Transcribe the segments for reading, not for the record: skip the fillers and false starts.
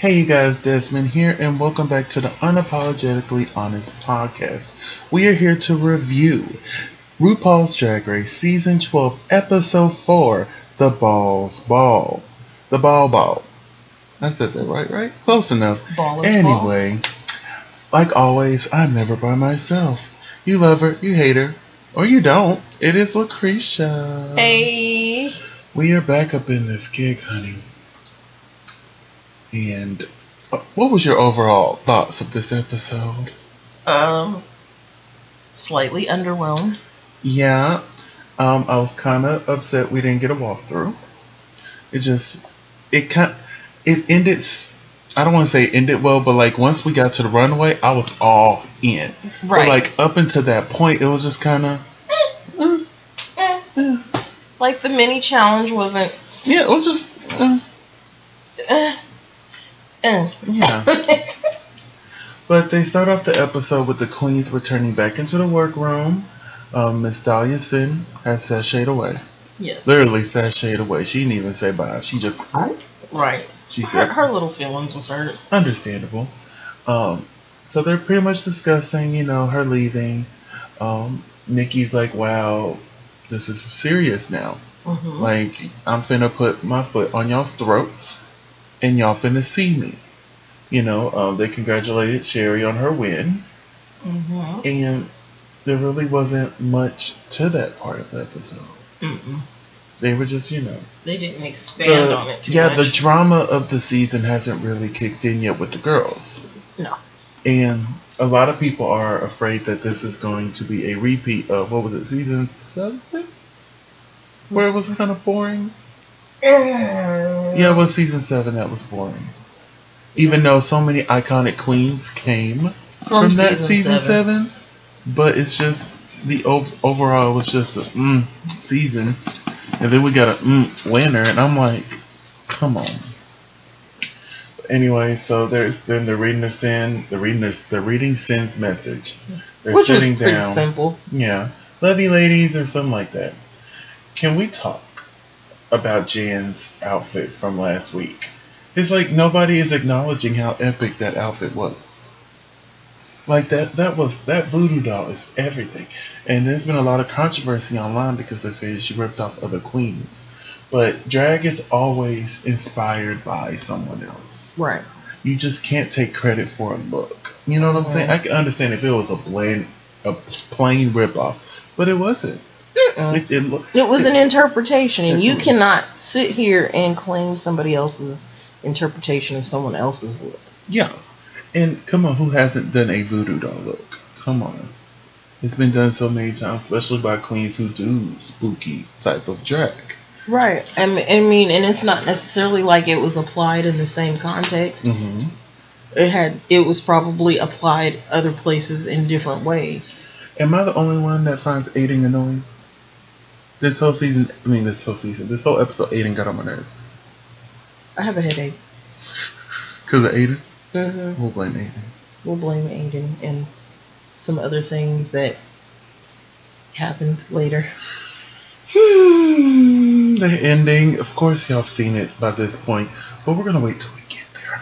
Hey you guys, Desmond here, and welcome back to the Unapologetically Honest podcast. We are here to review RuPaul's Drag Race Season 12, Episode 4, The Ball's Ball. The Ball. I said that right? Close enough. Anyway, like always, I'm never by myself. You love her, you hate her, or you don't. It is LACRESHA. Hey. We are back up in this gig, honey. And what was your overall thoughts of this episode? Slightly underwhelmed. Yeah. I was kind of upset we didn't get a walkthrough. It ended, I don't want to say it ended well, but like once we got to the runway, I was all in. Right. But like up until that point, it was just kind of... Like the mini challenge wasn't... Yeah, it was just... Yeah. But they start off the episode with the queens returning back into the workroom. Miss Dahlia Sin has sashayed away. Yes. Literally sashayed away. She didn't even say bye. She just... Right. She said... Her little feelings was hurt. Understandable. So they're pretty much discussing, her leaving. Nikki's like, wow, this is serious now. Mm-hmm. Like, I'm finna put my foot on y'all's throats. And y'all finna see me. They congratulated Sherry on her win. Mm-hmm. And there really wasn't much to that part of the episode. Mm-mm. They were just, They didn't expand on it too much. Yeah, the drama of the season hasn't really kicked in yet with the girls. No. And a lot of people are afraid that this is going to be a repeat of, what was it, season 7? Where it was kind of boring. Yeah, it was season 7 that was boring. Even though so many iconic queens came from that season 7. But it's just, the overall was just a season. And then we got a winner. And I'm like, come on. Anyway, so then they're reading they're reading Sin's message. They're Which was sitting pretty down. simple. Yeah. Love you ladies or something like that. Can we talk about Jan's outfit from last week? It's like nobody is acknowledging how epic that outfit was. Like that voodoo doll is everything. And there's been a lot of controversy online because they're saying she ripped off other queens. But drag is always inspired by someone else. Right. You just can't take credit for a look. You know what I'm saying? I can understand if it was a plain ripoff, but it wasn't. It was an interpretation, and you cannot sit here and claim somebody else's interpretation of someone else's look. Yeah. And come on, who hasn't done a voodoo doll look? Come on. It's been done so many times, especially by queens who do spooky type of drag. Right. I mean, and it's not necessarily like it was applied in the same context. Mm-hmm. It was probably applied other places in different ways. Am I the only one that finds Aiden annoying? This whole episode, Aiden got on my nerves. I have a headache. Because of Aiden? Mm-hmm. We'll blame Aiden. We'll blame Aiden and some other things that happened later. The ending, of course y'all have seen it by this point, but we're going to wait till we get there.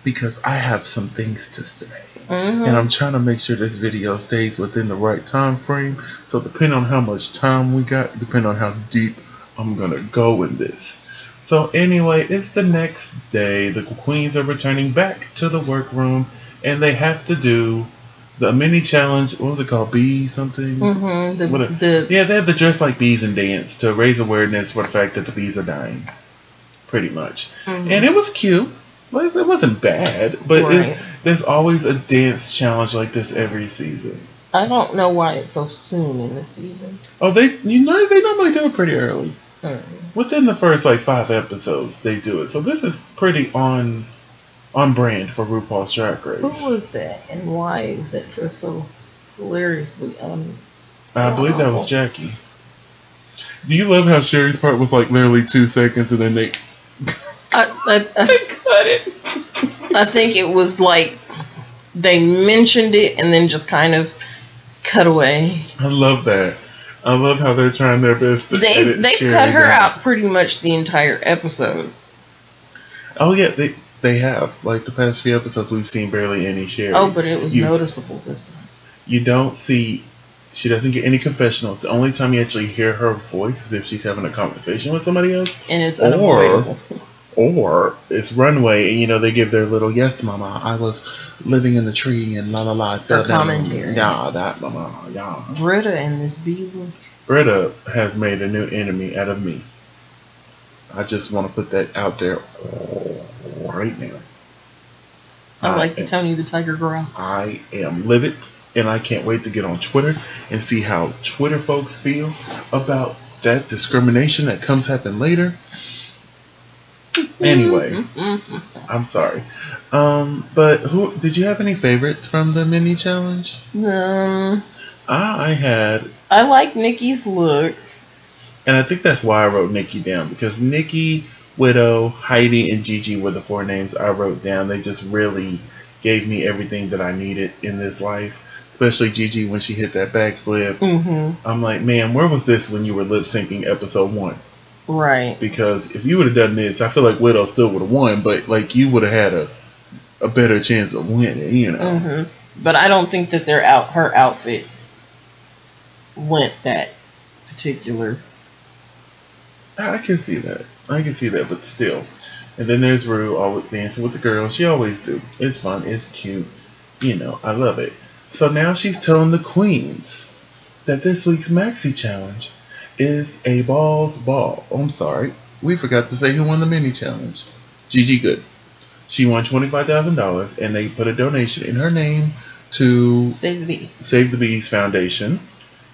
Because I have some things to say. Mm-hmm. And I'm trying to make sure this video stays within the right time frame. So depending on how much time we got, depending on how deep I'm going to go in this. So anyway, it's the next day. The queens are returning back to the workroom. And they have to do the mini challenge. What was it called? Bee something? Mm-hmm. They have to dress like bees and dance to raise awareness for the fact that the bees are dying. Pretty much. Mm-hmm. And it was cute. It wasn't bad, but right. There's always a dance challenge like this every season. I don't know why it's so soon in the season. Oh, they normally do it pretty early. Mm-hmm. Within the first 5 episodes, they do it. So this is pretty on brand for RuPaul's Drag Race. Who was that, and why is that dress so hilariously I believe that was Jackie. Do you love how Sherry's part was literally 2 seconds, and then they cut it. I think it was they mentioned it and then just kind of cut away. I love that. I love how they're trying their best to edit They Sherry cut her down. out pretty much the entire episode. Oh yeah, They have. Like, the past few episodes, we've seen barely any Sherry. Oh, but it was noticeable this time. You don't see... She doesn't get any confessionals. The only time you actually hear her voice is if she's having a conversation with somebody else. And it's unavoidable. Or it's Runway, and, they give their little, yes, mama, I was living in the tree and la la la. Her commentary. Yeah, that mama, yeah. Britta and this Beaver. Britta has made a new enemy out of me. I just want to put that out there right now. I like the Tony the Tiger growl. I am livid, and I can't wait to get on Twitter and see how Twitter folks feel about that discrimination that comes happen later. Anyway, I'm sorry. But who did you have any favorites from the mini challenge? I like Nikki's look. And I think that's why I wrote Nikki down, because Nikki, Widow, Heidi, and Gigi were the 4 names I wrote down. They just really gave me everything that I needed in this life. Especially Gigi when she hit that backflip. Mm-hmm. I'm like, man, where was this when you were lip syncing episode 1? Right. Because if you would have done this, I feel like Widow still would have won, but like you would have had a better chance of winning, Mm-hmm. But I don't think that her outfit went that particular. I can see that, but still. And then there's Rue, always dancing with the girls. She always do. It's fun. It's cute. I love it. So now she's telling the queens that this week's Maxi Challenge is a balls ball. Oh, I'm sorry. We forgot to say who won the mini challenge. Gigi Good. She won $25,000, and they put a donation in her name to Save the Bees Foundation.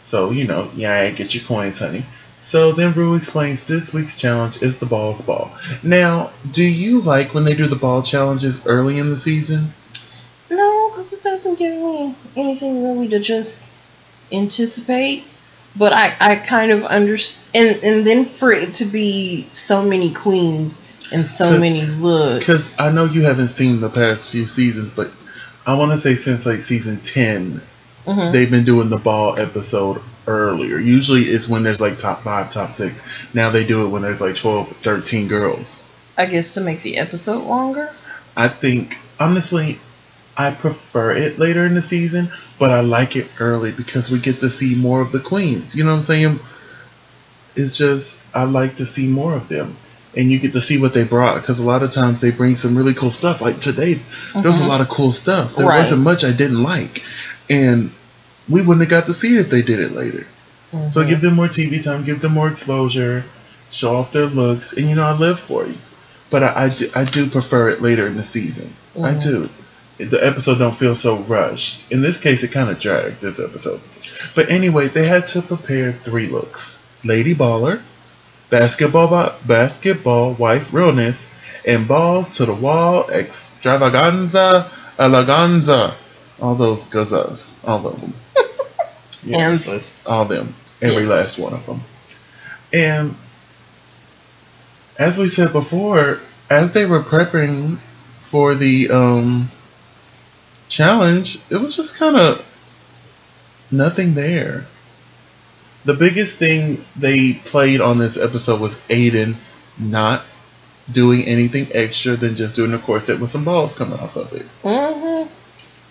So, get your coins, honey. So then Rue explains this week's challenge is the balls ball. Now, do you like when they do the ball challenges early in the season? No, because it doesn't give me anything really to just anticipate. But I kind of understand. And then for it to be so many queens and so many looks. Because I know you haven't seen the past few seasons, but I want to say since like season 10, they've been doing the ball episode earlier. Usually it's when there's like top 5, top 6. Now they do it when there's like 12, 13 girls. I guess to make the episode longer? I think, honestly, I prefer it later in the season, but I like it early because we get to see more of the queens. You know what I'm saying? It's just, I like to see more of them. And you get to see what they brought, because a lot of times they bring some really cool stuff. Like today, there was a lot of cool stuff. There wasn't much I didn't like. And we wouldn't have got to see it if they did it later. So give them more TV time, give them more exposure, show off their looks, and I live for you. But I do prefer it later in the season. I do. The episode don't feel so rushed. In this case, it kind of dragged, this episode. But anyway, they had to prepare 3 looks. Lady Baller, basketball wife realness, and balls to the wall extravaganza eleganza. All those gazas. All of them. Yes, all of them. Every last one of them. And as we said before, as they were prepping for the challenge, it was just kind of nothing there. The biggest thing they played on this episode was Aiden not doing anything extra than just doing a corset with some balls coming off of it.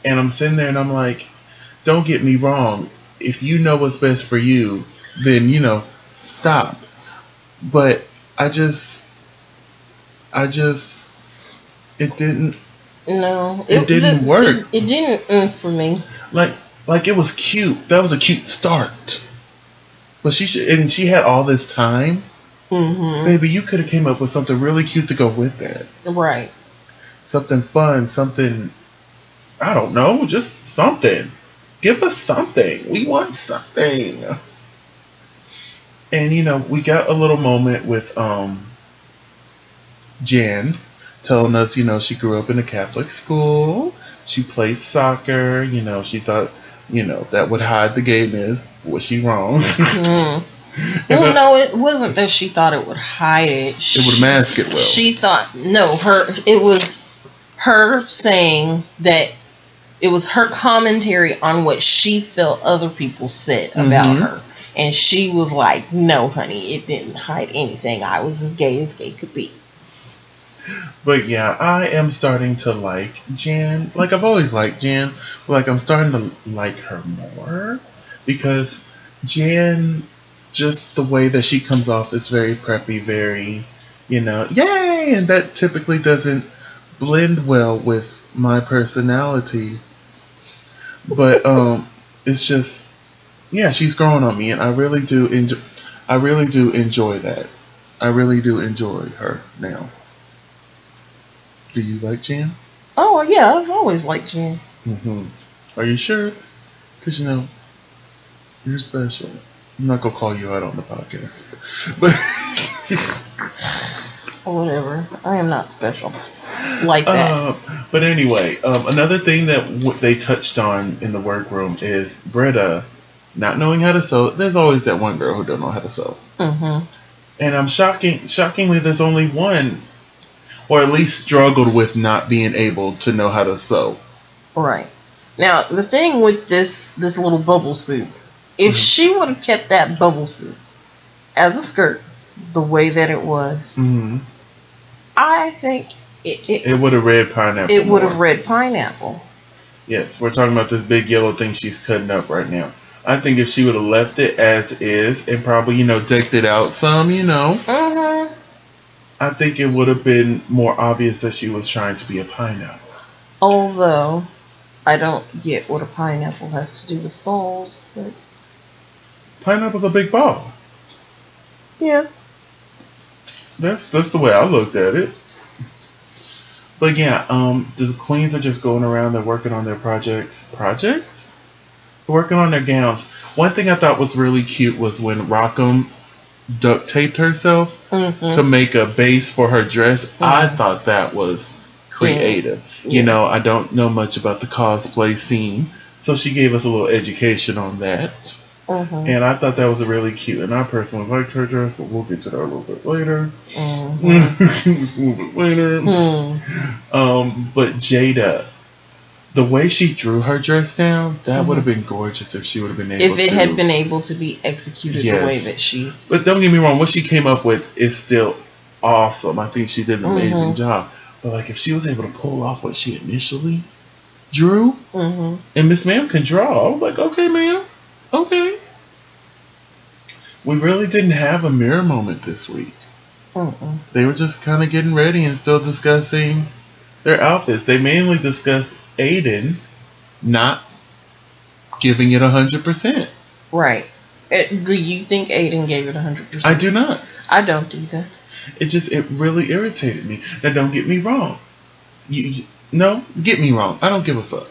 And I'm sitting there and I'm like, don't get me wrong. If you know what's best for you, then, stop. But it didn't. No, it didn't work. It didn't for me. Like it was cute. That was a cute start. But she had all this time. Baby, you could have came up with something really cute to go with that. Right. Something fun, something, I don't know, just something. Give us something. We want something. And, we got a little moment with Jen telling us, she grew up in a Catholic school. She played soccer. She thought, that would hide the gayness. Was she wrong? Well, no, it wasn't that she thought it would hide it. It would mask it well. She thought, it was her saying that it was her commentary on what she felt other people said about her. And she was like, no, honey, it didn't hide anything. I was as gay could be. But yeah, I am starting to like Jan. Like I've always liked Jan, but like I'm starting to like her more because Jan, just the way that she comes off is very preppy, very, yay, and that typically doesn't blend well with my personality. But it's just, yeah, she's growing on me, and I really do enjoy. I really do enjoy that. I really do enjoy her now. Do you like Jan? Oh yeah, I've always liked Jan. Are you sure? Because you're special. I'm not gonna call you out on the podcast, but whatever. I am not special like that. But anyway, another thing that they touched on in the workroom is Britta not knowing how to sew. There's always that one girl who don't know how to sew. And I'm shockingly, there's only one, or at least struggled with not being able to know how to sew. Right. Now, the thing with this little bubble suit, if she would have kept that bubble suit as a skirt the way that it was, I think it would have read pineapple. It would have read pineapple. Yes, we're talking about this big yellow thing she's cutting up right now. I think if she would have left it as is and probably, decked it out some, I think it would have been more obvious that she was trying to be a pineapple. Although, I don't get what a pineapple has to do with balls. But pineapple's a big ball. Yeah. That's the way I looked at it. But yeah, the queens are just going around. They're working on their projects. Working on their gowns. One thing I thought was really cute was when Rockham duct taped herself to make a base for her dress. I thought that was creative. Yeah. I don't know much about the cosplay scene, so she gave us a little education on that. And I thought that was really cute. And I personally liked her dress, but we'll get to that a little bit later. But Jada, the way she drew her dress down, that would have been gorgeous if she would have been able to. If it had been able to be executed the way that she. But don't get me wrong, what she came up with is still awesome. I think she did an amazing job. But like if she was able to pull off what she initially drew, and Miss Ma'am can draw, I was like, okay, ma'am. Okay. We really didn't have a mirror moment this week. They were just kind of getting ready and still discussing their outfits. They mainly discussed Aiden not giving it 100%. Right. Do you think Aiden gave it 100%? I do not. I don't either. It really irritated me. Now, don't get me wrong. No, get me wrong. I don't give a fuck.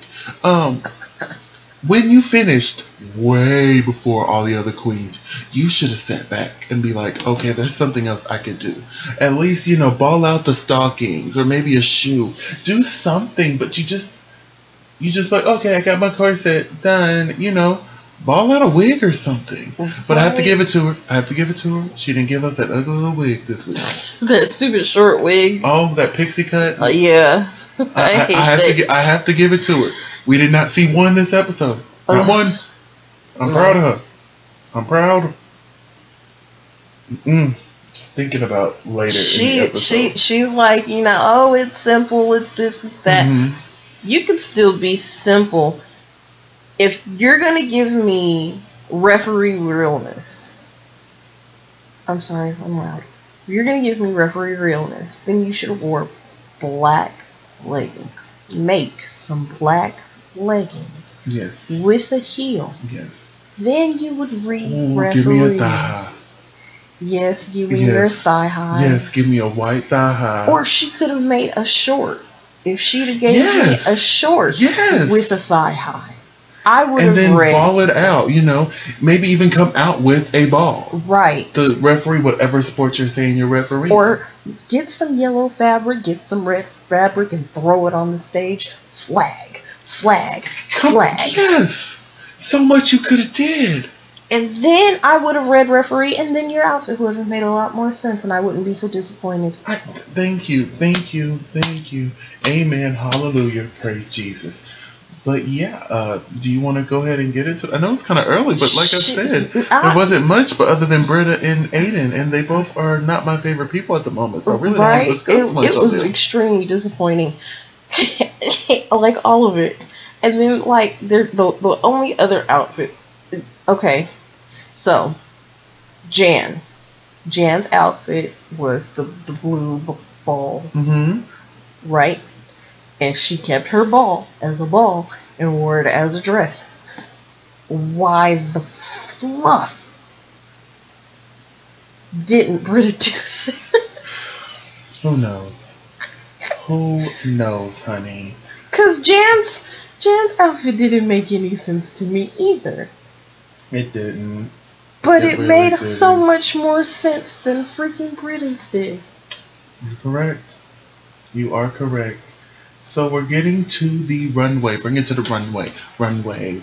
When you finished way before all the other queens, you should have sat back and be like, okay, there's something else I could do. At least, ball out the stockings or maybe a shoe. Do something, but you just like, okay, I got my corset done, ball out a wig or something. But I have to give it to her. She didn't give us that ugly little wig this week. That stupid short wig. Oh, that pixie cut? Yeah. I have to give it to her. We did not see one this episode. Not one. I'm proud of her. I'm proud. Thinking about later in the episode. She's like, oh, it's simple. It's this, it's that. You could still be simple. If you're going to give me referee realness. I'm sorry if I'm loud. If you're going to give me referee realness, then you should have wore black leggings. Make some black leggings. Yes. With a heel. Yes. Then you would read referee. Give me a thigh high. Yes, give me your thigh high. Yes, give me a white thigh high. Or she could have made a short. If she'd have gave me a short with a thigh high, I would have read. And then ball it out, maybe even come out with a ball. Right. The referee, whatever sport you're saying you're refereeing. Or get some yellow fabric, get some red fabric, and throw it on the stage. Flag. Yes. So much you could have did. And then I would have read referee, and then your outfit would have made a lot more sense, and I wouldn't be so disappointed. Thank you. Amen. Hallelujah. Praise Jesus. But yeah, do you want to go ahead and get into it? I know it's kind of early, but like I said, there I, wasn't much, but other than Britta and Aiden, and they both are not my favorite people at the moment, so I really don't want to discuss much it on was them. extremely disappointing. Like all of it. And then like the only other outfit. Okay, so Jan's outfit was the blue balls, Mm-hmm. right? And she kept her ball as a ball and wore it as a dress. Why the fluff didn't Britta do that? Who knows? Who knows, honey? Because Jan's outfit didn't make any sense to me either. It didn't. But it really made didn't. so much more sense than freaking Britta's did. You're correct. You are correct. So we're getting to the runway. Bring it to the runway. Runway.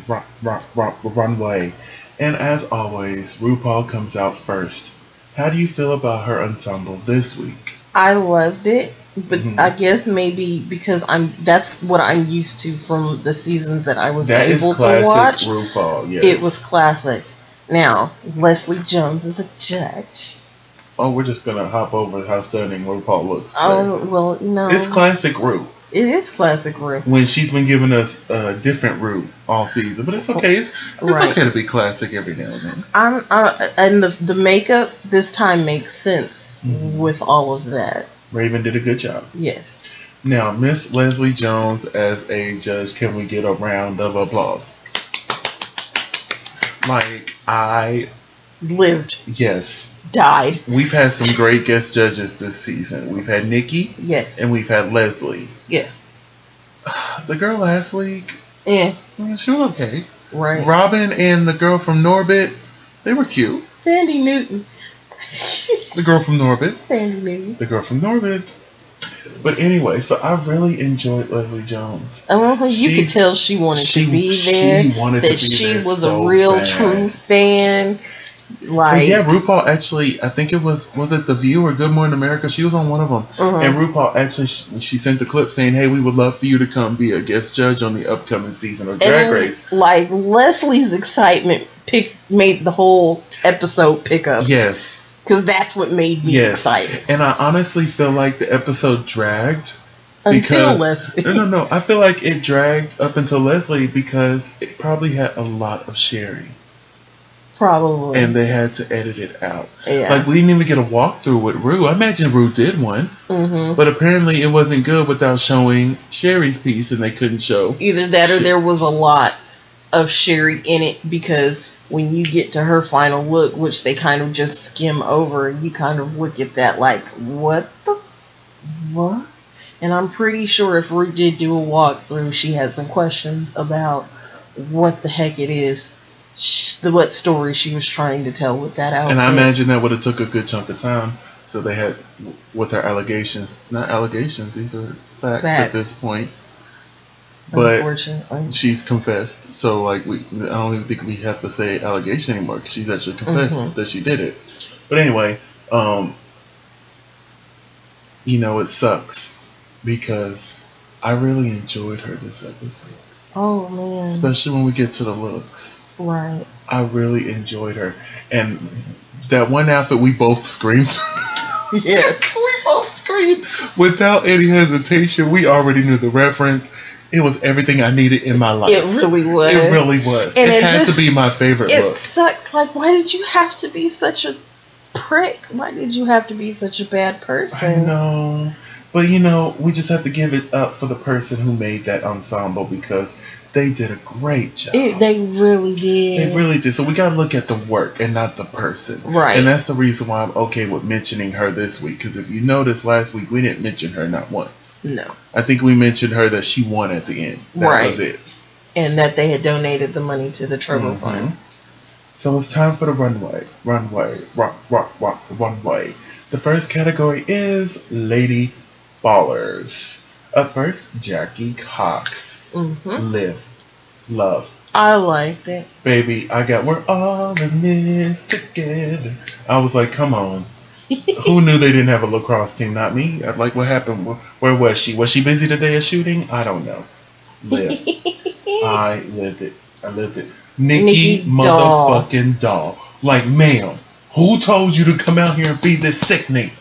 Runway. And as always, RuPaul comes out first. How do you feel about her ensemble this week? I loved it, but I guess maybe because that's what I'm used to from the seasons that I was able to watch. RuPaul, yes. It was classic. Now, Leslie Jones is a judge. Oh, we're just gonna hop over how stunning RuPaul looks. Oh, well, no. It's classic Ru. It is classic Ru. When she's been giving us a different Ru all season, but it's okay. It's okay to be classic every now and then. And the makeup this time makes sense with all of that. Raven did a good job. Yes. Now, Miss Leslie Jones as a judge, can we get a round of applause? Like, I lived. Yes. Died. We've had some great guest judges this season. We've had Nikki. Yes. And we've had Leslie. Yes. The girl last week. Yeah. She was okay. Right. Robin and the girl from Norbit, they were cute. Sandy Newton. The girl from Norbit. Sandy Newton. The girl from Norbit. But anyway, so I really enjoyed Leslie Jones. You could tell she wanted to be there. She wanted to be there. She was so a real bad. true fan. But yeah, RuPaul actually, I think it was it The View or Good Morning America? She was on one of them. And RuPaul actually, she sent a clip saying, hey, we would love for you to come be a guest judge on the upcoming season of Drag Race. Like, Leslie's excitement made the whole episode pick up. Yes. Because that's what made me excited. And I honestly feel like the episode dragged. Until Leslie. No. I feel like it dragged up until Leslie because it probably had a lot of Sherry. Probably. And they had to edit it out. Yeah. Like, we didn't even get a walkthrough with Rue. I imagine Rue did one. But apparently it wasn't good without showing Sherry's piece, and they couldn't show. Either that or there was a lot of Sherry in it, because when you get to her final look, which they kind of just skim over, you kind of look at that like, what? And I'm pretty sure if Rue did do a walkthrough, she had some questions about what the heck it is. What story she was trying to tell with that outfit. And I imagine that would have took a good chunk of time. So they had, with her allegations, not allegations, these are facts at this point. But unfortunately, she's confessed. So like I don't even think we have to say allegation anymore, because she's actually confessed that she did it. But anyway, it sucks because I really enjoyed her this episode. Oh man! Especially when we get to the looks. Right. I really enjoyed her. And that one outfit, we both screamed. Yes. We both screamed without any hesitation. We already knew the reference. It was everything I needed in my life. It really was. It really was. And it had to be my favorite look. It sucks. Like, why did you have to be such a prick? Why did you have to be such a bad person? I know. But, we just have to give it up for the person who made that ensemble, because they did a great job. They really did. They really did. So we got to look at the work and not the person. Right. And that's the reason why I'm okay with mentioning her this week. Because if you noticed, last week we didn't mention her not once. No. I think we mentioned her that she won at the end. That was it. And that they had donated the money to the Trevor Fund. So it's time for the runway. Runway. Runway. The first category is Lady Ballers. Up first, Jackie Cox. Live. Love. I liked it. Baby, we're all in this together. I was like, come on. Who knew they didn't have a lacrosse team? Not me. Like, what happened? Where was she? Was she busy today at shooting? I don't know. lived. I lived it. I lived it. Nikki Nikki motherfucking Doll. Like, ma'am, who told you to come out here and be this sickening?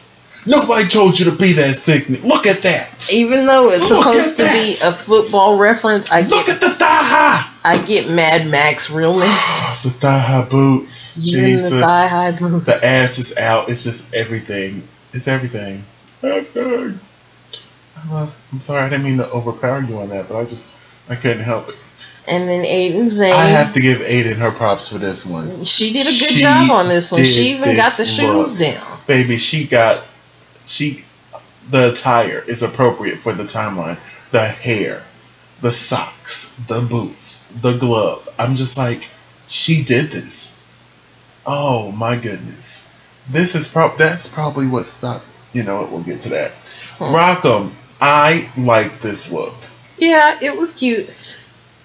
Nobody told you to be that sickening. Look at that. Even though it's supposed to be a football reference, Look at the thigh-high. I get Mad Max realness. The thigh-high boots. Jesus. The thigh-high boots. The ass is out. It's just everything. It's everything. Everything. I'm sorry, I didn't mean to overpower you on that, but I couldn't help it. And then Aiden Zane. I have to give Aiden her props for this one. She did a good job on this one. She even got the shoes down. Baby, the attire is appropriate for the timeline. The hair, the socks, the boots, the glove. I'm just like, she did this. Oh my goodness. That's probably what stopped. You know what? We'll get to that. Rock'em. I like this look. Yeah, it was cute.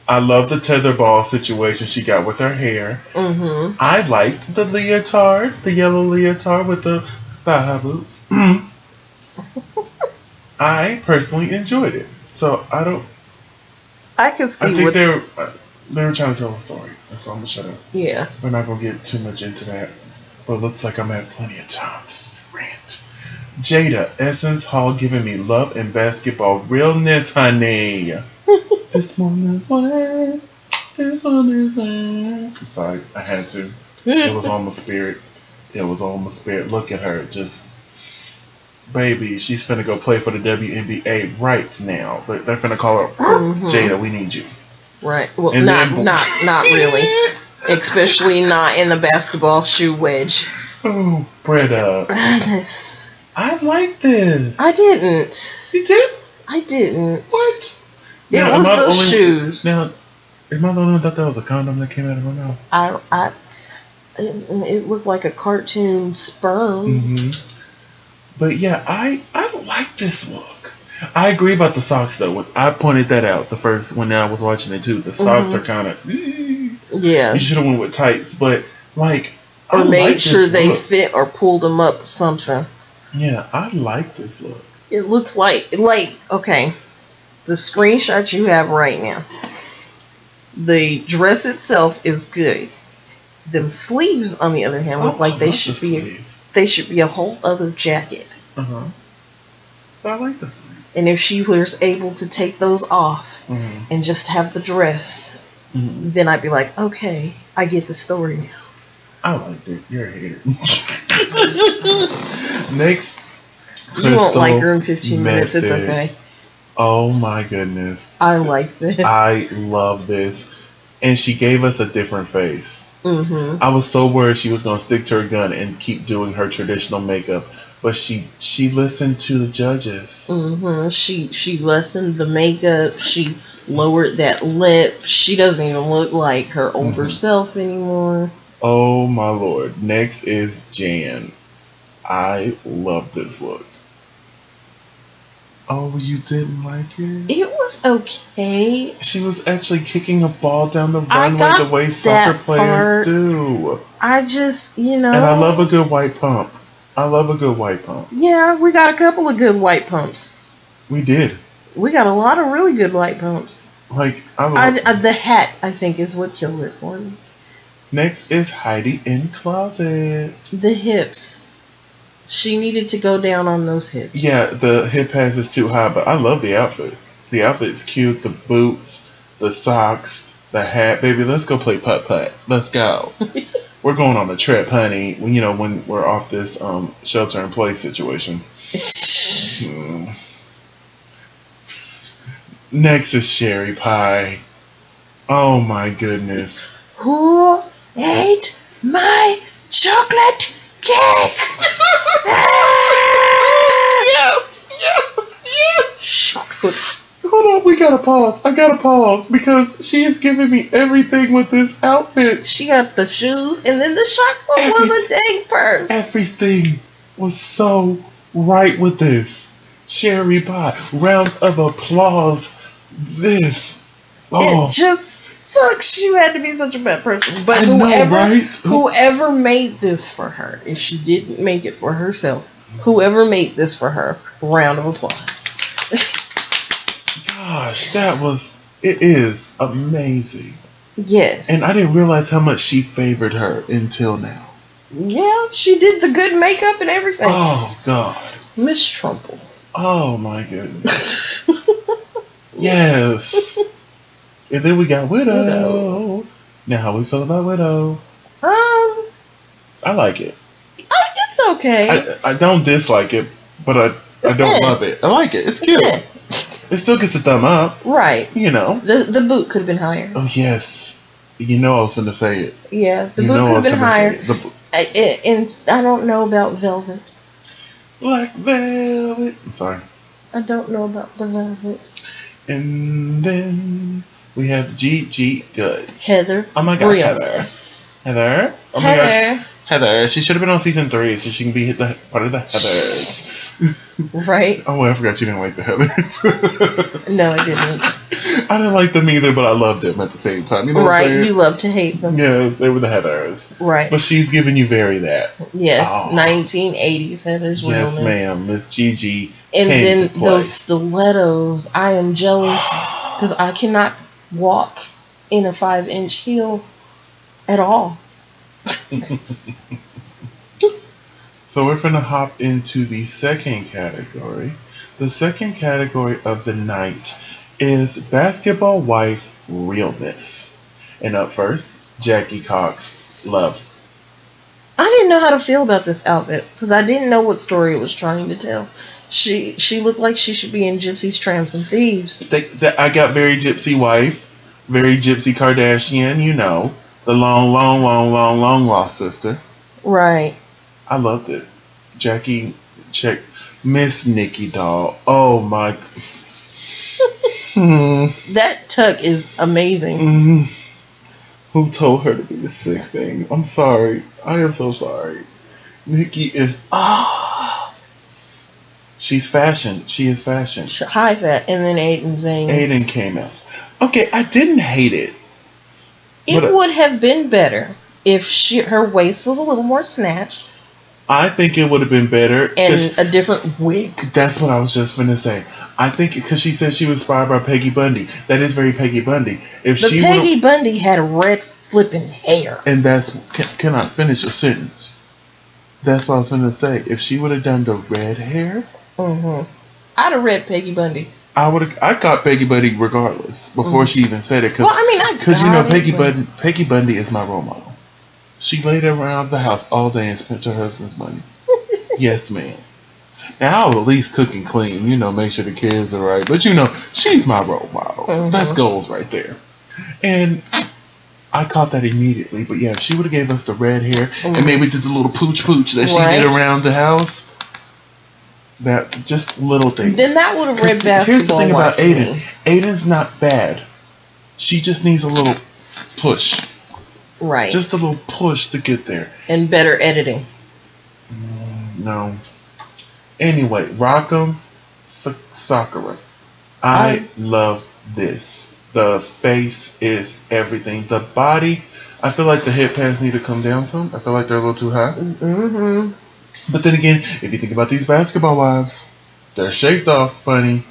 I love the tetherball situation she got with her hair. Mm-hmm. I liked the leotard, the yellow leotard with the thigh boots. I personally enjoyed it. So I could see. I think they were trying to tell a story. So I'm gonna shut up. Yeah. We're not gonna get too much into that. But it looks like I'm at plenty of time to rant. Jada, Essence Hall giving me love and basketball realness, honey. This one is wet. This one is wet. I'm sorry, I had to. It was on my spirit. Look at her, just baby. She's finna go play for the WNBA right now. But they're finna call her Jada. We need you. Right. Well, not really. Especially not in the basketball shoe wedge. Oh, Britta. I like this. I didn't. You did? I didn't. What? It was those shoes. Now, am I the only one that was a condom that came out of my mouth? It looked like a cartoon sperm. Mm-hmm. But yeah, I like this look. I agree about the socks though. I pointed that out when I was watching it too. The socks are kind of yeah. You should have went with tights, but like or made sure they fit or pulled them up or something. Yeah, I like this look. It looks like okay. The screenshot you have right now. The dress itself is good. Them sleeves, on the other hand, look like they should be a whole other jacket. I like the sleeve. And if she was able to take those off and just have the dress, then I'd be like, okay, I get the story now. I liked it. You're a hater. Next, you won't like her in 15 minutes. It's okay. Oh my goodness. I like this. I love this. And she gave us a different face. I was so worried she was going to stick to her gun and keep doing her traditional makeup. But she listened to the judges. She lessened the makeup. She lowered that lip. She doesn't even look like her older self anymore. Oh my Lord. Next is Jan. I love this look. Oh, you didn't like it? It was okay. She was actually kicking a ball down the runway the way soccer players do. I just, And I love a good white pump. Yeah, we got a couple of good white pumps. We did. We got a lot of really good white pumps. Like, the hat, I think, is what killed it for me. Next is Heidi in Closet. The hips. She needed to go down on those hips. Yeah, the hip pass is too high, but I love the outfit. The outfit is cute. The boots, the socks, the hat. Baby, let's go play putt-putt. Let's go. We're going on a trip, honey. When we're off this shelter-in-place situation. Next is Sherry Pie. Oh, my goodness. Who ate my chocolate cake? Yes. Chocolate. Hold on, we gotta pause. I gotta pause because she is giving me everything with this outfit. She got the shoes and then the chocolate was a dang purse. Everything was so right with this. Cherry Pie, round of applause. This. It just sucks. You had to be such a bad person. But whoever made this for her, if she didn't make it for herself, whoever made this for her, round of applause. Gosh, It is amazing. Yes. And I didn't realize how much she favored her until now. Yeah, she did the good makeup and everything. Oh, God. Miss Trumple. Oh, my goodness. Yes. And then we got Widow. Now, how we feel about Widow? I like it. It's okay. I don't dislike it, but I don't love it. I like it. It's cute. It still gets a thumb up. Right. You know. The boot could have been higher. Oh, yes. You know I was going to say it. Yeah, the boot could have been higher. And I don't know about Velvet. Black Velvet. I'm sorry. I don't know about the Velvet. And then we have G. Good. Heather. Oh my God, Realness. Heather. Oh my gosh. Heather. She should have been on season 3 so she can be part of the Heathers. Right. Oh, I forgot you didn't like the Heathers. No, I didn't. I didn't like them either, but I loved them at the same time. You know right, you love to hate them. Yes, they were the Heathers. Right. But she's giving you very that. Yes, 1980s Heather's Realness. Yes, ma'am. Miss Gigi. And then those stilettos. I am jealous because I cannot walk in a 5-inch heel at all. So we're going to hop into the second category. The second category of the night is Basketball Wife Realness. And up first, Jackie Cox, Love. I didn't know how to feel about this outfit because I didn't know what story it was trying to tell. She looked like she should be in Gypsies, Tramps, and Thieves. I got very Gypsy Wife, very Gypsy Kardashian, you know. The long lost sister. Right. I loved it. Jackie, check. Miss Nikki Doll. Oh my. That tuck is amazing. Mm-hmm. Who told her to be the sick thing? I'm sorry. I am so sorry. Nikki is. She's fashion. She is fashion. High fat. And then Aiden came out. Okay, I didn't hate it. It would have been better if her waist was a little more snatched. I think it would have been better. And a different wig. That's what I was just going to say. I think because she said she was inspired by Peggy Bundy. That is very Peggy Bundy. Peggy Bundy had red flipping hair. And that's... Can I finish a sentence? That's what I was going to say. If she would have done the red hair... Mm-hmm. I'd have read Peggy Bundy. I got Peggy Bundy regardless before she even said it. Because you know Peggy Bundy is my role model. She laid around the house all day and spent her husband's money. Yes, ma'am. Now I'll at least cook and clean. You know, make sure the kids are right. But you know, she's my role model. Mm-hmm. That's goals right there. And I caught that immediately. But yeah, if she would have gave us the red hair and maybe did the little pooch that she did around the house. That just little things. Then that would have read basketball. Here's the thing about Aiden. Aiden's not bad. She just needs a little push. Right. Just a little push to get there. And better editing. No. Anyway, Rock'em Sakura. I love this. The face is everything. The body, I feel like the hip pads need to come down some. I feel like they're a little too high. Mm-hmm. But then again, if you think about these basketball wives, they're shaped off funny.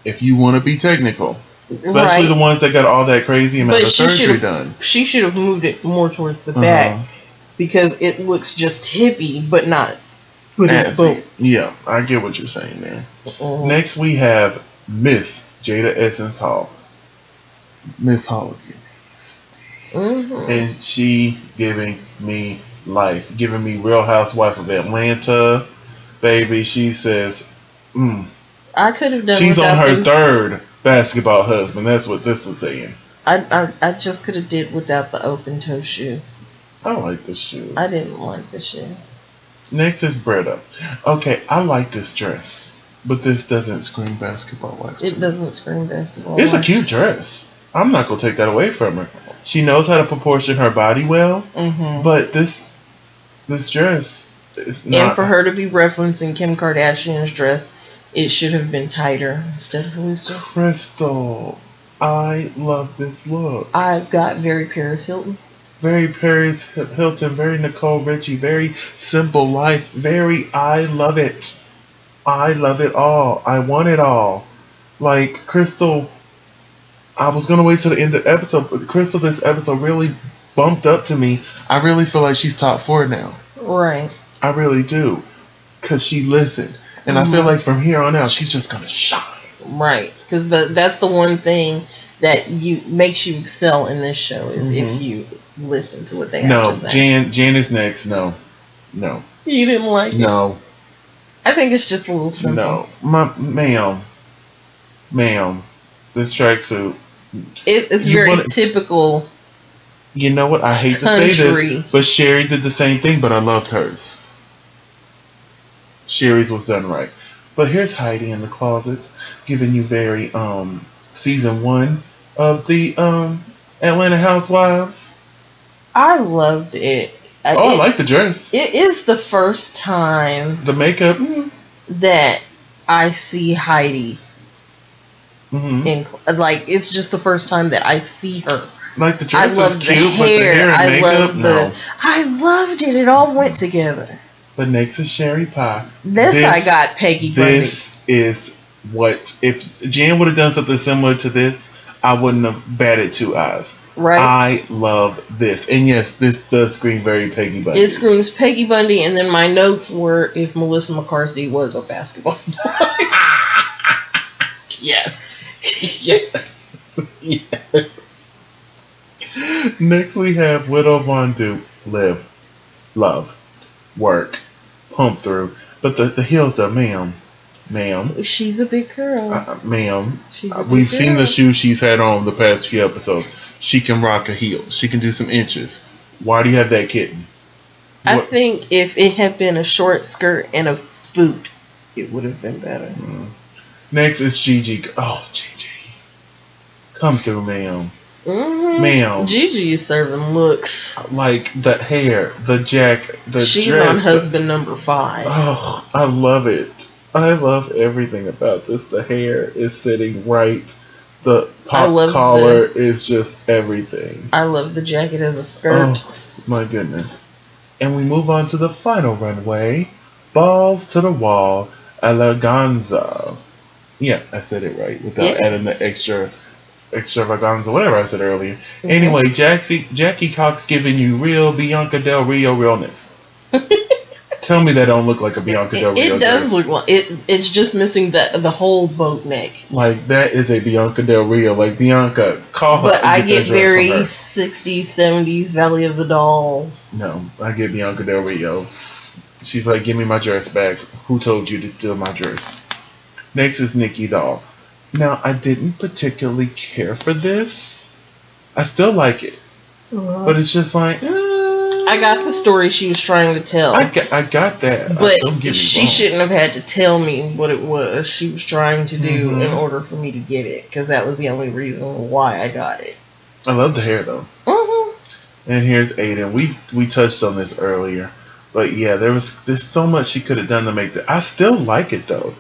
If you want to be technical. Especially the ones that got all that crazy amount of surgery done. She should have moved it more towards the back because it looks just hippie, but not. Yeah, I get what you're saying, man. Next, we have Miss Jada Essence Hall. Miss Hall again. And she giving me life, giving me Real Housewife of Atlanta, baby. She says, I could have done. She's on her third basketball husband. That's what this is saying. I just could have did without the open toe shoe. I like the shoe. I didn't like the shoe. Next is Bretta. Okay, I like this dress, but this doesn't scream basketball wife. It doesn't scream basketball. It's a cute dress. I'm not gonna take that away from her. She knows how to proportion her body well. But this dress is not. And for her to be referencing Kim Kardashian's dress, it should have been tighter instead of looser. Crystal, I love this look. I've got very Paris Hilton. Very Paris Hilton, very Nicole Richie, very simple life, very I love it. I love it all. I want it all. Like, Crystal, I was gonna wait till the end of the episode, but Crystal, this episode really bumped up to me. I really feel like she's top 4 now. Right. I really do, cause she listened, and I feel like from here on out she's just gonna shine. Right, because that's the one thing that makes you excel in this show is if you listen to what they have to say. Jan is next. No. You didn't like it? No. I think it's just a little simple. No, ma'am, this tracksuit. It's very typical. You know what? I hate to say this, but Sherry did the same thing, but I loved hers. Sherry's was done right. But here's Heidi in the closet, giving you very season 1 of the Atlanta Housewives. I loved it. I like the dress. It is the first time the makeup that I see Heidi. It's just the first time that I see her. Like the dress is cute, but the hair and makeup, I loved it. It all went together. But next is Sherry Pie. I got Peggy Bundy. This is what, if Jan would have done something similar to this, I wouldn't have batted 2 eyes. Right. I love this. And yes, this does scream very Peggy Bundy. It screams Peggy Bundy, and then my notes were if Melissa McCarthy was a basketball player. Yes. Next we have Widow Von Duke. Live, love, work, pump through. But the heels though, ma'am. She's a big girl. Ma'am. We've seen the shoes she's had on the past few episodes. She can rock a heel. She can do some inches. Why do you have that kitten? I think if it had been a short skirt and a boot, it would have been better. Next is Gigi. Oh, Gigi. Come through, ma'am. Ma'am. Gigi is serving looks. Like the hair, the jacket, the She's dress. She's on husband number 5. Oh, I love it. I love everything about this. The hair is sitting right. The pop collar is just everything. I love the jacket as a skirt. Oh, my goodness. And we move on to the final runway. Balls to the wall. Eleganza. Yeah, I said it right without adding the extravaganza, whatever I said earlier. Anyway, Jackie Cox giving you real Bianca Del Rio realness. Tell me that don't look like a Bianca Del Rio. It does look like it. It's just missing the whole boat neck. Like that is a Bianca Del Rio. Like Bianca, call her. But I get very 60s, 70s Valley of the Dolls. No, I get Bianca Del Rio. She's like, give me my dress back. Who told you to steal my dress? Next is Nikki Doll. Now, I didn't particularly care for this. I still like it. But it's just like... I got the story she was trying to tell. I got that. But she shouldn't have had to tell me what it was she was trying to do in order for me to get it. Because that was the only reason why I got it. I love the hair, though. And here's Aiden. We touched on this earlier. But yeah, there's so much she could have done to make that. I still like it, though.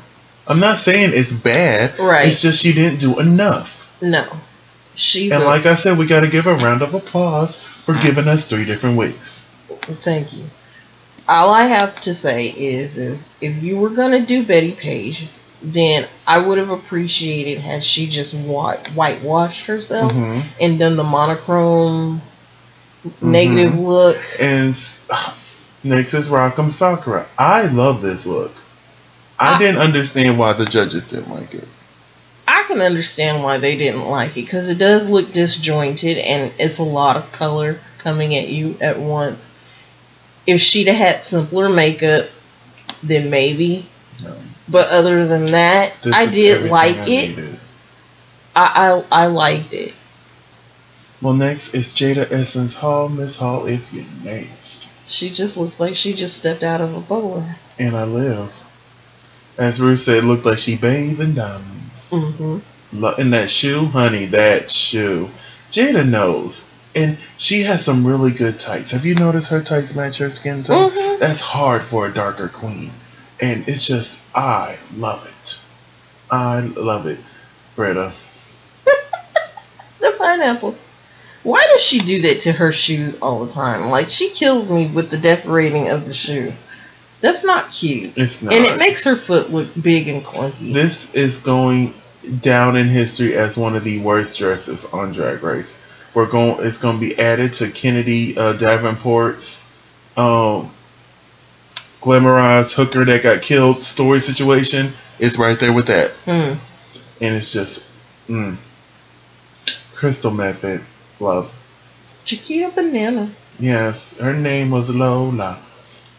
I'm not saying it's bad. Right. It's just she didn't do enough. No. Like I said, we got to give a round of applause for giving us 3 different wigs. Thank you. All I have to say is if you were going to do Betty Page, then I would have appreciated had she just whitewashed herself and done the monochrome negative look. And next is Rock'em Sakura. I love this look. I didn't understand why the judges didn't like it. I can understand why they didn't like it because it does look disjointed and it's a lot of color coming at you at once. If she'd have had simpler makeup, then maybe. No. But other than that, I did like it. I liked it. Well, next is Jada Essence Hall. Miss Hall, if you're next. She just looks like she just stepped out of a bowler. And I live. As Ruth said, it looked like she bathed in diamonds. And that shoe, honey, that shoe. Jada knows. And she has some really good tights. Have you noticed her tights match her skin tone? That's hard for a darker queen. And it's just, I love it. I love it. Britta. The pineapple. Why does she do that to her shoes all the time? Like, she kills me with the decorating of the shoe. That's not cute. It's not. And it makes her foot look big and clunky. This is going down in history as one of the worst dresses on Drag Race. It's going to be added to Kennedy Davenport's um, glamorized hooker that got killed story situation. It's right there with that, and it's just Crystal Method, love. Chiquita Banana. Yes, her name was Lola.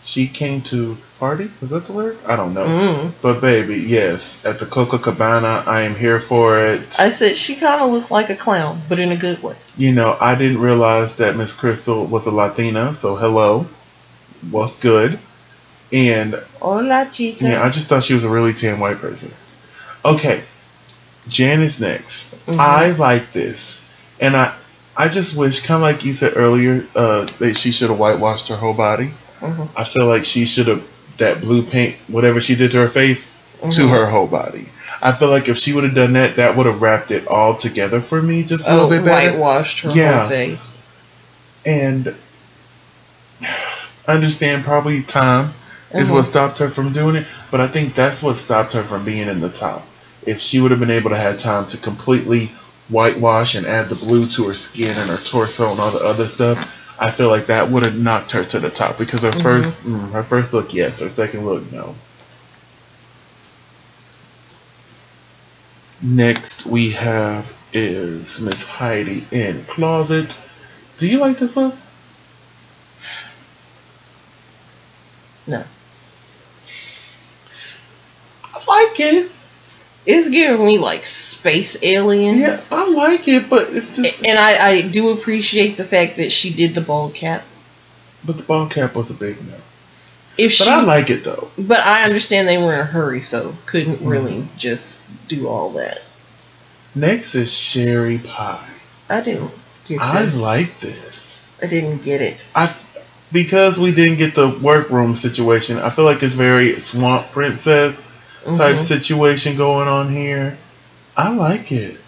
She came to party. Was that the word? I don't know. But baby, yes, at the Copacabana, I am here for it. I said she kind of looked like a clown, but in a good way. You know, I didn't realize that Miss Crystal was a Latina, so hello. What's good? And hola, chica. Yeah, I just thought she was a really tan white person. Okay, Jan is next. I like this, and I just wish, kind of like you said earlier, that she should have whitewashed her whole body. I feel like she should have, that blue paint, whatever she did to her face, to her whole body. I feel like if she would have done that, that would have wrapped it all together for me just a little bit better. Whitewashed her whole face. And I understand probably time is what stopped her from doing it, but I think that's what stopped her from being in the top. If she would have been able to have time to completely whitewash and add the blue to her skin and her torso and all the other stuff, I feel like that would have knocked her to the top, because her first look, yes. Her second look, no. Next we have is Miss Heidi in Closet. Do you like this look? No. I like it. It's giving me like space alien. Yeah, I like it, but it's just... And I do appreciate the fact that she did the bald cap. But the bald cap was a big no. But I like it though. But I understand they were in a hurry, so couldn't really just do all that. Next is Sherry Pie. I didn't get this. I like this. I didn't get it. Because we didn't get the workroom situation, I feel like it's very Swamp Princess type situation going on here. I like it.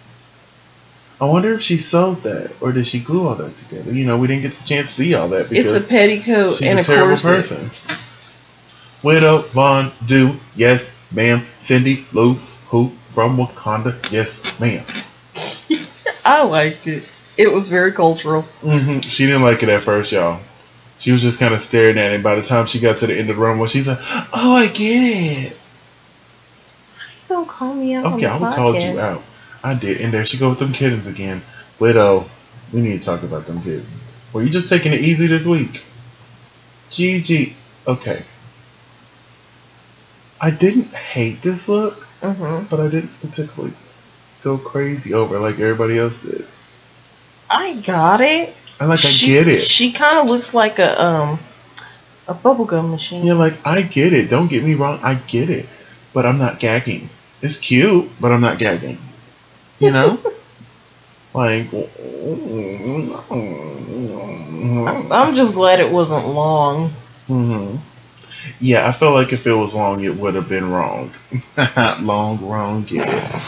I wonder if she sewed that, or did she glue all that together? You know, we didn't get the chance to see all that because it's a petticoat she's and a terrible corset. person. Widow Von Du, yes, ma'am. Cindy Lou Who from Wakanda, yes, ma'am. I liked it. It was very cultural. She didn't like it at first, y'all. She was just kind of staring at it. By the time she got to the end of the runway, she's like, "Oh, I get it." Don't call me out. Okay, I would call you out. I did. And there she go with them kittens again. Widow, we need to talk about them kittens. Were you just taking it easy this week? Gigi. Okay. I didn't hate this look, but I didn't particularly go crazy over it like everybody else did. I got it. I get it. She kind of looks like a bubblegum machine. Yeah, like, I get it. Don't get me wrong. I get it. But I'm not gagging. It's cute, but I'm not gagging. You know? Like, I'm just glad it wasn't long. Yeah, I felt like if it was long, it would have been wrong. Wrong, yeah.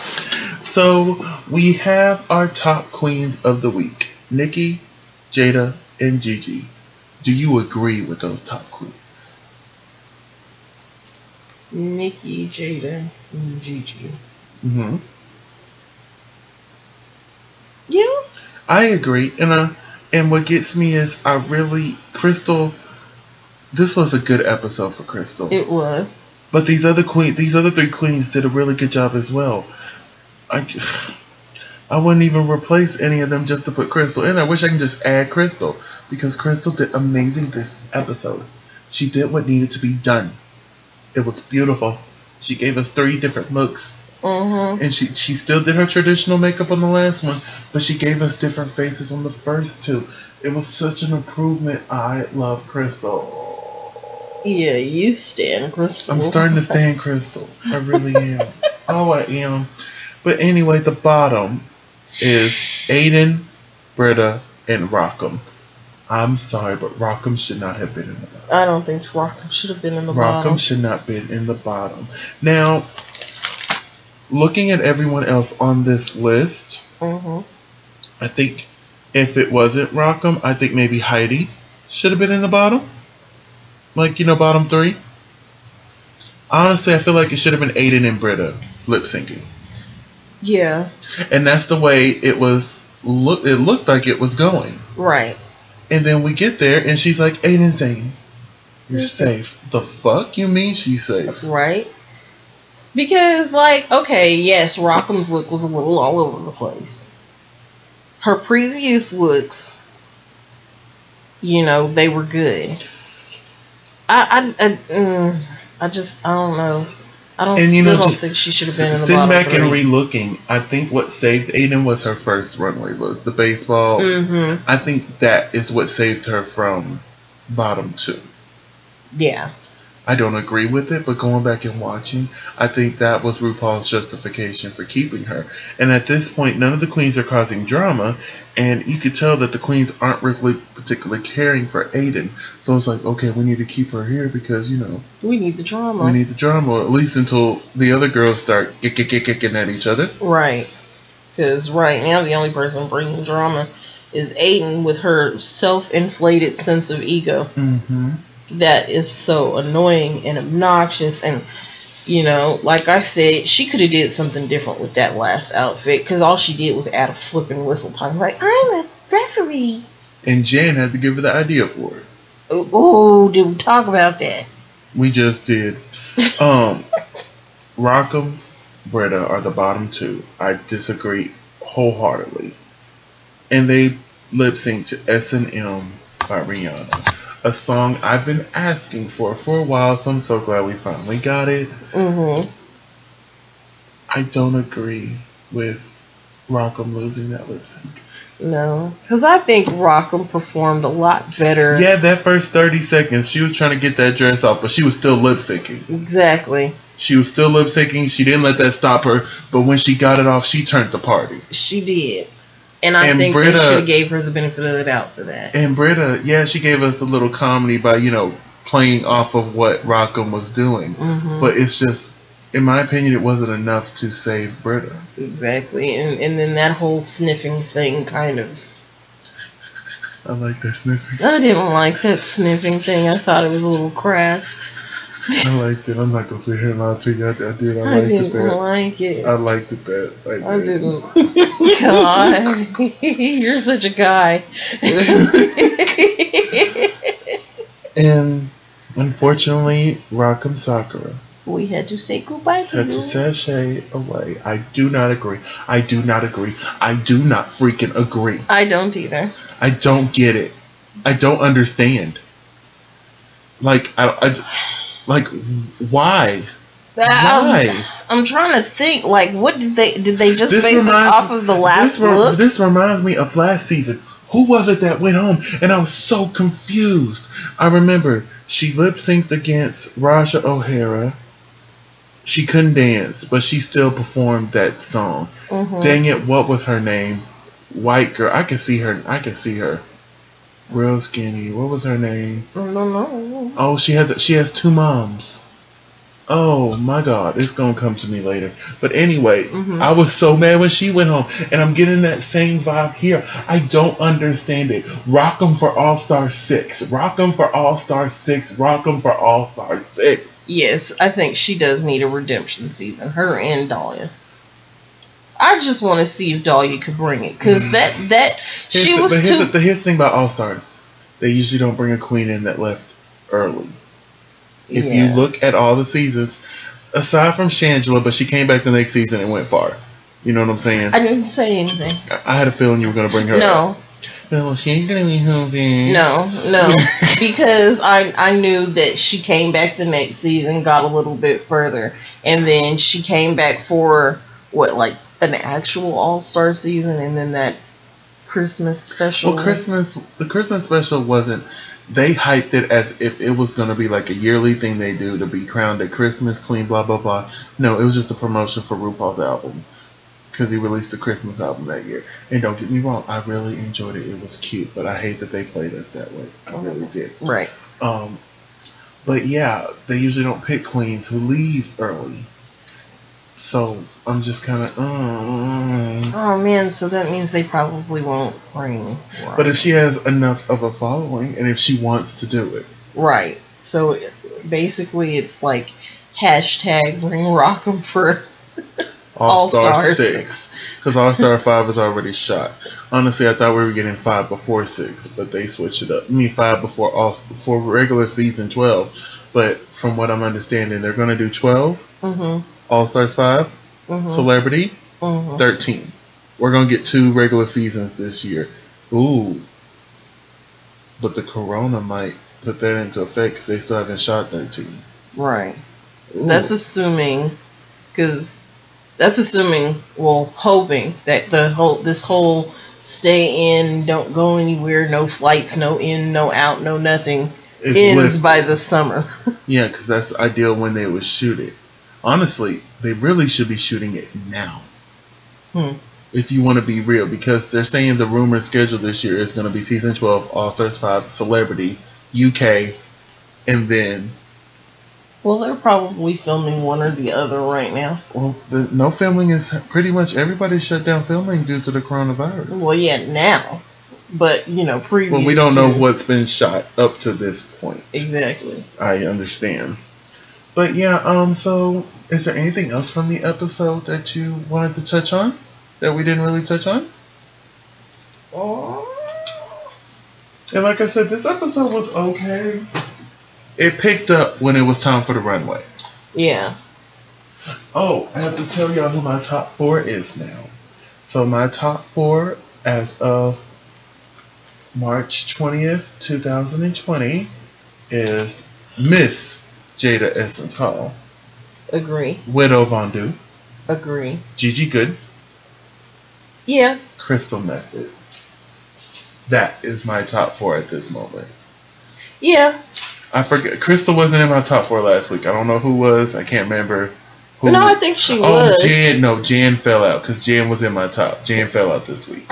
So, we have our top queens of the week. Nikki, Jada, and Gigi. Do you agree with those top queens? Nikki, Jada, and Gigi. Yeah. I agree. And what gets me is Crystal, this was a good episode for Crystal. It was. But these other three queens did a really good job as well. I wouldn't even replace any of them just to put Crystal in. I wish I could just add Crystal, because Crystal did amazing this episode. She did what needed to be done. It was beautiful. She gave us 3 different looks. And she still did her traditional makeup on the last one, but she gave us different faces on the first 2. It was such an improvement. I love Crystal. Yeah, you stand Crystal. I'm starting to stand Crystal. I really am. Oh, I am. But anyway, the bottom is Aiden, Britta, and Rockham. I'm sorry, but Rockham should not have been in the bottom. I don't think Rockham should have been in the bottom. Rockham should not have been in the bottom. Now, looking at everyone else on this list, I think if it wasn't Rockham, I think maybe Heidi should have been in the bottom. Like, bottom 3. Honestly, I feel like it should have been Aiden and Britta lip syncing. Yeah. And that's the way it was. It looked like it was going. Right. And then we get there, and she's like, Aiden Zane, you're safe. The fuck you mean she's safe? Right. Because, like, okay, yes, Rockham's look was a little all over the place. Her previous looks, you know, they were good. I don't know. I don't think she should have been in the sitting back 3. and re-looking. I think what saved Aiden was her first runway look, the baseball. Mm-hmm. I think that is what saved her from bottom 2. Yeah. I don't agree with it, but going back and watching, I think that was RuPaul's justification for keeping her. And at this point, none of the queens are causing drama, and you could tell that the queens aren't really particularly caring for Aiden. So it's like, okay, we need to keep her here because, you know, we need the drama. We need the drama, at least until the other girls start kicking at each other. Right. Because right now, the only person bringing drama is Aiden with her self-inflated sense of ego. Mm-hmm. That is so annoying and obnoxious, and you know, like I said, she could have did something different with that last outfit, because all she did was add a flipping whistle time, like, I'm a referee. And Jen had to give her the idea for it. Oh, did we talk about that? We just did. Rockham, Britta are the bottom 2. I disagree wholeheartedly. And they lip sync to S&M by Rihanna. A song I've been asking for a while, so I'm so glad we finally got it. Mm-hmm. I don't agree with Rockham losing that lip sync. No, because I think Rockham performed a lot better. Yeah, that first 30 seconds, she was trying to get that dress off, but she was still lip syncing. Exactly. She was still lip syncing. She didn't let that stop her, but when she got it off, she turned the party. She did. And I think Britta, they should have gave her the benefit of the doubt for that. And Britta, yeah, she gave us a little comedy by, you know, playing off of what Rockham was doing. Mm-hmm. But it's just, in my opinion, it wasn't enough to save Britta. Exactly. And then that whole sniffing thing kind of... I like that sniffing. I didn't like that sniffing thing. I thought it was a little crass. I liked it. I'm not going to sit here and lie to you. I did. I didn't like it. I liked it that. I didn't. God. You're such a guy. And unfortunately, Rockham Sakura. We had to say goodbye to had to sashay away. I do not agree. I do not freaking agree. I don't either. I don't get it. I don't understand. Like, why? Why? I'm trying to think. Like, what did they just base it off of the last look? This reminds me of last season. Who was it that went home? And I was so confused. I remember she lip synced against Rasha O'Hara. She couldn't dance, but she still performed that song. Mm-hmm. Dang it! What was her name? White girl. I can see her. Real skinny. What was her name? I don't know. Oh, she has 2 moms. Oh my God, it's gonna come to me later. But anyway, mm-hmm. I was so mad when she went home, and I'm getting that same vibe here. I don't understand it. Rock 'em for All-Star 6. Rock 'em for All-Star 6. Rock 'em for All-Star 6. Yes, I think she does need a redemption season. Her and Dahlia. I just want to see if Dahlia could bring it, because here's the thing about All-Stars. They usually don't bring a queen in that left early. If you look at all the seasons, aside from Shangela, but she came back the next season and went far. You know what I'm saying? I didn't say anything. I had a feeling you were going to bring her up. No, she ain't going to be moving. No. Because I knew that she came back the next season, got a little bit further, and then she came back for, an actual All-Star season, and then that Christmas special. Well, the Christmas special wasn't... They hyped it as if it was going to be like a yearly thing they do to be crowned at Christmas Queen, blah, blah, blah. No, it was just a promotion for RuPaul's album. Because he released a Christmas album that year. And don't get me wrong, I really enjoyed it. It was cute. But I hate that they played us that way. I really did. Right. But yeah, they usually don't pick queens who leave early. So I'm just kind of, Oh man, so that means they probably won't bring. Right. But if she has enough of a following, and if she wants to do it, right? So basically, it's like hashtag bring Rockham for. All-Star All-Stars. 6. Because All-Star 5 is already shot. Honestly, I thought we were getting 5 before 6, but they switched it up. I mean, 5 before regular season 12. But from what I'm understanding, they're going to do 12. All-Stars 5. Celebrity. 13. We're going to get 2 regular seasons this year. Ooh. But the corona might put that into effect because they still haven't shot 13. Right. Ooh. That's assuming, hoping that this whole stay in, don't go anywhere, no flights, no in, no out, no nothing, ends by the summer. Yeah, because that's ideal when they would shoot it. Honestly, they really should be shooting it now. If you want to be real, because they're saying the rumored schedule this year is going to be season 12, All-Stars 5, Celebrity, UK, and then... Well, they're probably filming one or the other right now. Well, no filming is pretty much everybody shut down filming due to the coronavirus. Well, yeah, now. But, previous. Well, we don't know what's been shot up to this point. Exactly. I understand. But yeah, so is there anything else from the episode that you wanted to touch on that we didn't really touch on? And like I said, this episode was okay. It picked up when it was time for the runway. Yeah. Oh, I have to tell y'all who my top 4 is now. So my top 4 as of March 20th, 2020 is Miss Jada Essence Hall. Agree. Widow Vondu. Agree. Gigi Good. Yeah. Crystal Method. That is my top 4 at this moment. Yeah. I forget. Crystal wasn't in my top 4 last week. I don't know who was. I can't remember. Who. No, I think she was. Jan. No, Jan fell out because Jan was in my top. Jan fell out this week.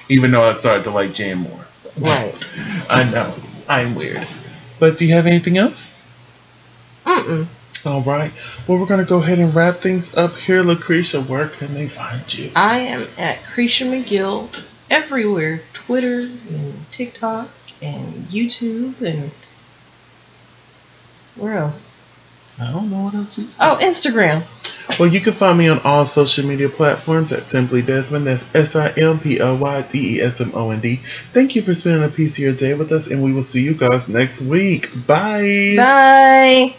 Even though I started to like Jan more. Right. I know. I'm weird. But do you have anything else? All right. Well, we're going to go ahead and wrap things up here. LaCresha, where can they find you? I am at Cresha McGill everywhere. Twitter and TikTok and YouTube and where else? I don't know what else you... Oh, Instagram. Well, you can find me on all social media platforms at Simply Desmond. That's SIMPLYDESMOND. Thank you for spending a piece of your day with us, and we will see you guys next week. Bye. Bye.